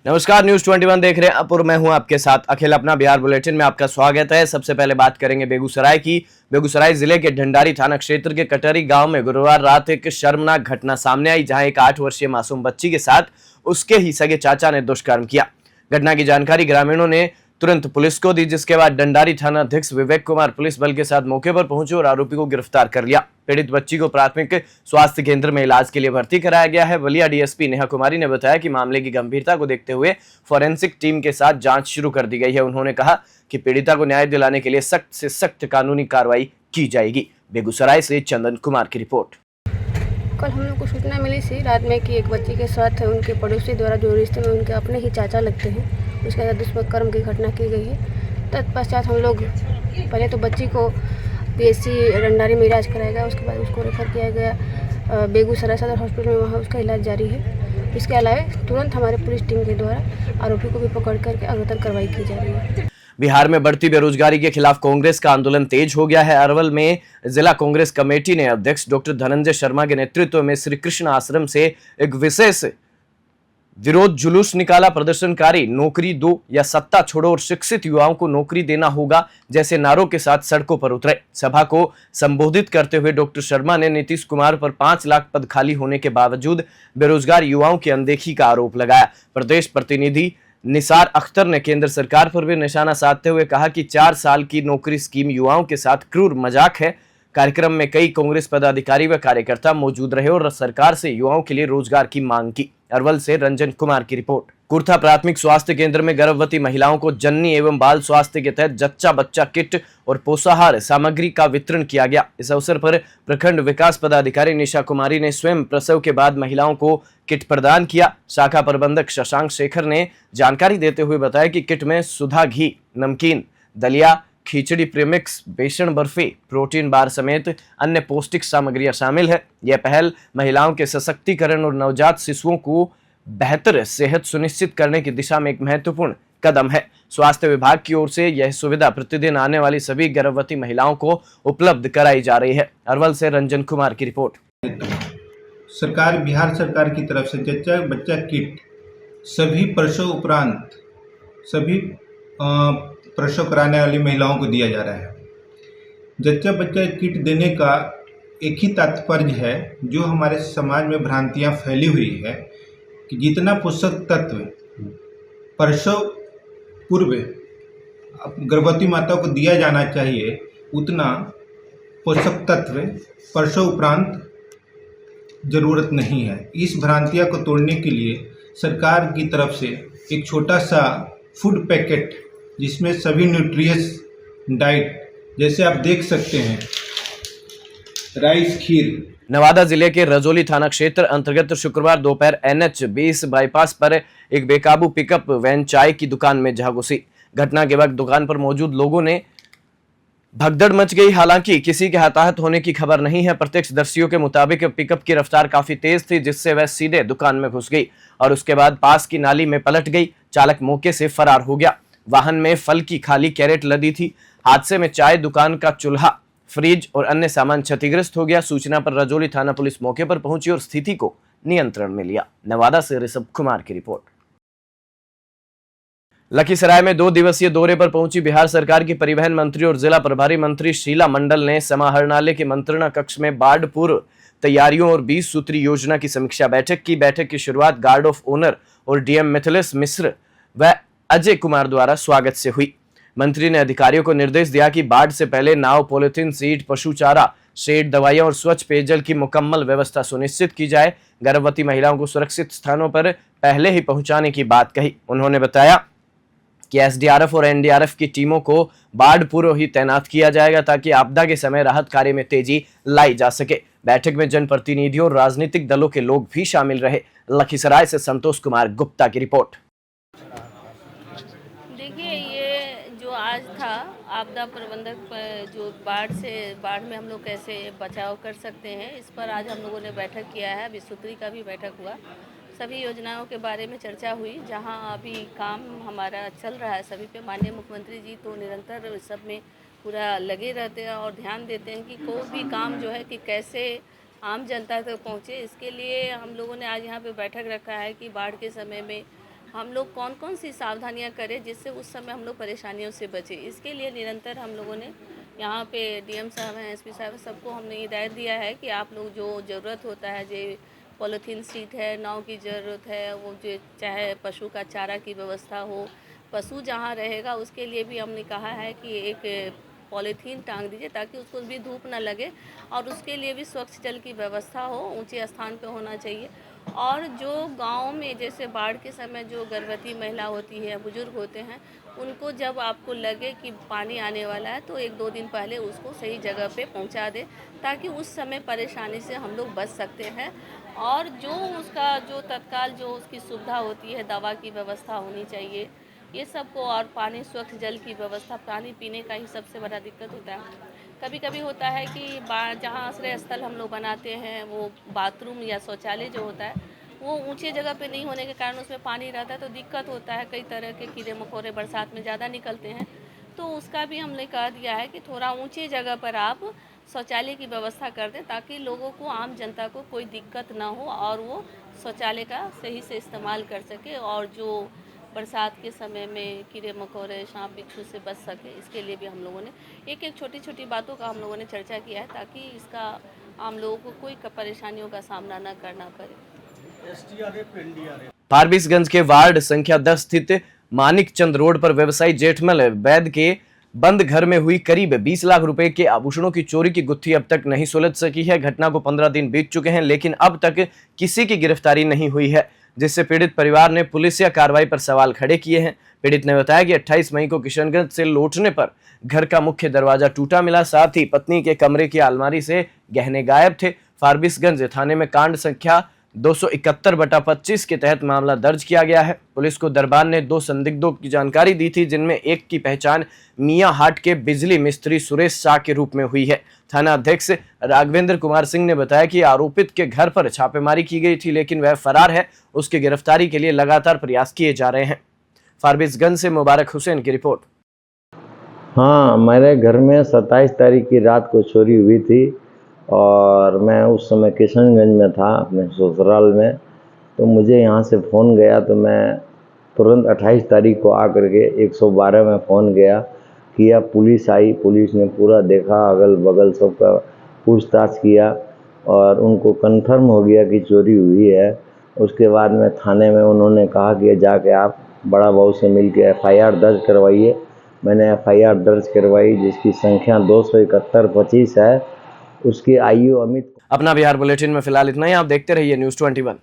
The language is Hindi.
नमस्कार, न्यूज 21 देख रहे हैं आप और मैं हूं आपके साथ अखिल। अपना बिहार बुलेटिन में आपका स्वागत है। सबसे पहले बात करेंगे बेगूसराय की। बेगूसराय जिले के ढंडारी थाना क्षेत्र के कटरी गांव में गुरुवार रात एक शर्मनाक घटना सामने आई, जहां एक 8 वर्षीय मासूम बच्ची के साथ उसके ही सगे चाचा ने दुष्कर्म किया। घटना की जानकारी ग्रामीणों ने तुरंत पुलिस को दी, जिसके बाद ढंडारी थाना अध्यक्ष विवेक कुमार पुलिस बल के साथ मौके पर पहुंचे और आरोपी को गिरफ्तार कर लिया। पीड़ित बच्ची को प्राथमिक स्वास्थ्य केंद्र में इलाज के लिए भर्ती कराया गया है। बलिया डीएसपी नेहा कुमारी ने बताया कि मामले की गंभीरता को देखते हुए फोरेंसिक टीम के साथ जांच शुरू कर दी गई है। उन्होंने कहा कि पीड़िता को न्याय दिलाने के लिए सख्त से सख्त कानूनी कार्रवाई की जाएगी। बेगूसराय से चंदन कुमार की रिपोर्ट। कल हम लोग को सूचना मिली थी रात में कि एक बच्ची के साथ उनके पड़ोसी द्वारा, जो रिश्ते में उनके अपने ही चाचा लगते हैं, उसके साथ दुष्कर्म की घटना की गई है। तत्पश्चात हम लोग पहले तो बच्ची को पीएचसी ढंडारी में इलाज कराया गया, उसके बाद उसको रेफर किया गया बेगूसराय सदर हॉस्पिटल में, वहाँ उसका इलाज जारी है। इसके अलावा तुरंत हमारे पुलिस टीम के द्वारा आरोपी को भी पकड़ करके अग्रतर कार्रवाई की जा रही है। बिहार में बढ़ती बेरोजगारी के खिलाफ कांग्रेस का आंदोलन तेज हो गया है। अरवल में जिला कांग्रेस कमेटी ने अध्यक्ष डॉक्टर धनंजय शर्मा के नेतृत्व में श्री कृष्ण आश्रम से एक विशेष विरोध जुलूस निकाला। प्रदर्शनकारी नौकरी दो या सत्ता छोड़ो और शिक्षित युवाओं को नौकरी देना होगा जैसे नारों के साथ सड़कों पर उतरे। सभा को संबोधित करते हुए डॉक्टर शर्मा ने नीतीश कुमार पर 5 लाख पद खाली होने के बावजूद बेरोजगार युवाओं की अनदेखी का आरोप लगाया। प्रदेश प्रतिनिधि निसार अख्तर ने केंद्र सरकार पर भी निशाना साधते हुए कहा कि 4 साल की नौकरी स्कीम युवाओं के साथ क्रूर मजाक है। कार्यक्रम में कई कांग्रेस पदाधिकारी व कार्यकर्ता मौजूद रहे और सरकार से युवाओं के लिए रोजगार की मांग की। अरवल से रंजन कुमार की रिपोर्ट। कुर्था प्राथमिक स्वास्थ्य केंद्र में गर्भवती महिलाओं को जननी एवं बाल स्वास्थ्य के तहत जच्चा बच्चा किट और पोषाहार सामग्री का वितरण किया गया। इस अवसर पर प्रखंड विकास पदाधिकारी निशा कुमारी ने स्वयं प्रसव के बाद महिलाओं को किट प्रदान किया। शाखा प्रबंधक शशांक शेखर ने जानकारी देते हुए बताया कि किट में सुधा घी, नमकीन, दलिया, खिचड़ी premix, besan barfi, protein bar समेत अन्य पौष्टिक सामग्रियां शामिल है। यह पहल महिलाओं के सशक्तिकरण और नवजात शिशुओं को बेहतर सेहत सुनिश्चित करने की दिशा में एक महत्वपूर्ण कदम है। स्वास्थ्य विभाग की ओर से यह सुविधा प्रतिदिन आने वाली सभी गर्भवती महिलाओं को उपलब्ध कराई जा रही है। अरवल से रंजन कुमार की रिपोर्ट। सरकार, बिहार सरकार की तरफ से जच्चा बच्चा किट सभी प्रसव उपरांत सभी प्रसव कराने वाली महिलाओं को दिया जा रहा है। जच्चा बच्चा किट देने का एक ही तात्पर्य है, जो हमारे समाज में भ्रांतियां फैली हुई है कि जितना पोषक तत्व प्रसव पूर्व गर्भवती माता को दिया जाना चाहिए, उतना पोषक तत्व प्रसव उपरांत ज़रूरत नहीं है। इस भ्रांतियां को तोड़ने के लिए सरकार की तरफ से एक छोटा सा फूड पैकेट, जिसमें सभी न्यूट्रियस डाइट, जैसे आप देख सकते हैं, राइस, खीर। नवादा जिले के रजौली थाना क्षेत्र अंतर्गत शुक्रवार दोपहर NH 20 बाईपास पर एक बेकाबू पिकअप वैन चाय की दुकान में जा घुसी। घटना के वक्त दुकान पर मौजूद लोगों ने भगदड़ मच गई। हालांकि किसी के हताहत होने की खबर नहीं है। प्रत्यक्षदर्शियों के मुताबिक पिकअप की रफ्तार काफी तेज थी, जिससे वह सीधे दुकान में घुस गई और उसके बाद पास की नाली में पलट गई। चालक मौके से फरार हो गया। वाहन में फल की खाली कैरेट लदी थी। हादसे में चाय दुकान का चूल्हा, फ्रिज और अन्य सामान क्षतिग्रस्त हो गया। सूचना पर रजौली थाना पुलिस मौके पर पहुंची और स्थिति को नियंत्रण में लिया। नवादा से ऋषभ कुमार की रिपोर्ट। लखीसराय में 2 दिवसीय दौरे पर पहुंची बिहार सरकार की परिवहन मंत्री और जिला प्रभारी मंत्री शीला मंडल ने समाहरणालय के मंत्रणा कक्ष में बाढ़ पूर्व तैयारियों और 20 सूत्री योजना की समीक्षा बैठक की। बैठक की शुरुआत गार्ड ऑफ ऑनर और डीएम मिथिलेश मिश्र व अजय कुमार द्वारा स्वागत से हुई। मंत्री ने अधिकारियों को निर्देश दिया कि बाढ़ से पहले नाव, पॉलिथीन सीट, पशु चारा, शेड, दवाइयां और स्वच्छ पेयजल की मुकम्मल व्यवस्था सुनिश्चित की जाए। गर्भवती महिलाओं को सुरक्षित स्थानों पर पहले ही पहुंचाने की बात कही। उन्होंने बताया कि एसडीआरएफ और एनडीआरएफ की टीमों को बाढ़ पूर्व ही तैनात किया जाएगा, ताकि आपदा के समय राहत कार्य में तेजी लाई जा सके। बैठक में जनप्रतिनिधियों और राजनीतिक दलों के लोग भी शामिल रहे। लखीसराय से संतोष कुमार गुप्ता की रिपोर्ट। देखिए, ये जो आज था आपदा प्रबंधक जो बाढ़ में हम लोग कैसे बचाव कर सकते हैं, इस पर आज हम लोगों ने बैठक किया है। विस्तृति का भी बैठक हुआ। सभी योजनाओं के बारे में चर्चा हुई। जहां अभी काम हमारा चल रहा है सभी पे, माननीय मुख्यमंत्री जी तो निरंतर सब में पूरा लगे रहते हैं और ध्यान देते हैं कि कोई भी काम जो है कि कैसे आम जनता तक पहुँचे। इसके लिए हम लोगों ने आज यहाँ पे बैठक रखा है कि बाढ़ के समय में हम लोग कौन कौन सी सावधानियां करें जिससे उस समय हम लोग परेशानियों से बचें। इसके लिए निरंतर हम लोगों ने यहाँ पे डीएम साहब हैं, एसपी साहब हैं, सबको हमने हिदायत दिया है कि आप लोग जो ज़रूरत होता है, जो पॉलीथीन सीट है, नाव की ज़रूरत है, वो जो चाहे पशु का चारा की व्यवस्था हो, पशु जहाँ रहेगा उसके लिए भी हमने कहा है कि एक पॉलीथीन टांग दीजिए ताकि उसको भी धूप ना लगे, और उसके लिए भी स्वच्छ जल की व्यवस्था हो, ऊंचे स्थान पे होना चाहिए। और जो गांव में जैसे बाढ़ के समय जो गर्भवती महिला होती है, बुजुर्ग होते हैं, उनको जब आपको लगे कि पानी आने वाला है तो 1-2 दिन पहले उसको सही जगह पे पहुंचा दें ताकि उस समय परेशानी से हम लोग बच सकते हैं। और जो उसका जो तत्काल जो उसकी सुविधा होती है, दवा की व्यवस्था होनी चाहिए, ये सबको, और पानी, स्वच्छ जल की व्यवस्था, पानी पीने का ही सबसे बड़ा दिक्कत होता है। कभी कभी होता है कि जहाँ आश्रय स्थल हम लोग बनाते हैं, वो बाथरूम या शौचालय जो होता है वो ऊंचे जगह पे नहीं होने के कारण उसमें पानी रहता है तो दिक्कत होता है, कई तरह के कीड़े मकोड़े बरसात में ज़्यादा निकलते हैं। तो उसका भी हमने कह दिया है कि थोड़ा ऊंचे जगह पर आप शौचालय की व्यवस्था कर दें ताकि लोगों को, आम जनता को कोई दिक्कत ना हो और वो शौचालय का सही से इस्तेमाल कर सके, और जो बरसात के समय में कीड़े मकोड़े, सांप बिच्छू से बच सके। इसके लिए भी हम लोगों ने एक एक छोटी छोटी बातों का हम लोगों ने चर्चा किया है ताकि इसका आम लोगों को कोई परेशानियों का सामना न करना पड़े। फारबिसगंज के वार्ड संख्या 10 स्थित मानिक चंद रोड पर व्यवसायी जेठमल वैद के बंद घर में हुई करीब 20 लाख रुपए के आभूषणों की चोरी की गुत्थी अब तक नहीं सुलझ सकी है। घटना को 15 दिन बीत चुके हैं लेकिन अब तक किसी की गिरफ्तारी नहीं हुई है, जिससे पीड़ित परिवार ने पुलिस या कार्रवाई पर सवाल खड़े किए हैं। पीड़ित ने बताया कि 28 मई को किशनगंज से लौटने पर घर का मुख्य दरवाजा टूटा मिला, साथ ही पत्नी के कमरे की अलमारी से गहने गायब थे। फारबिसगंज थाने में कांड संख्या 271/25 के तहत मामला दर्ज किया गया है। पुलिस को दरबार ने 2 संदिग्धों की जानकारी दी थी, जिनमें एक की पहचान मियां हाट के बिजली मिस्त्री सुरेश शाह के रूप में हुई है। थाना अध्यक्ष राघवेंद्र कुमार सिंह ने बताया कि आरोपित के घर पर छापेमारी की गई थी लेकिन वह फरार है, उसकी गिरफ्तारी के लिए लगातार प्रयास किए जा रहे हैं। फारबिसगंज से मुबारक हुसैन की रिपोर्ट। हाँ, मेरे घर में 27 तारीख की रात को चोरी हुई थी और मैं उस समय किशनगंज में था अपने ससुराल में। तो मुझे यहाँ से फ़ोन गया तो मैं तुरंत 28 तारीख को आकर के 112 में फ़ोन किया। पुलिस आई, पुलिस ने पूरा देखा, अगल बगल सबका पूछताछ किया और उनको कंफर्म हो गया कि चोरी हुई है। उसके बाद में थाने में उन्होंने कहा कि जाके आप बड़ा बहू से मिल के FIR दर्ज करवाइए। मैंने FIR दर्ज करवाई जिसकी संख्या 271/25 है। उसकी आयु अमित। अपना बिहार बुलेटिन में फिलहाल इतना ही। आप देखते रहिए News 21।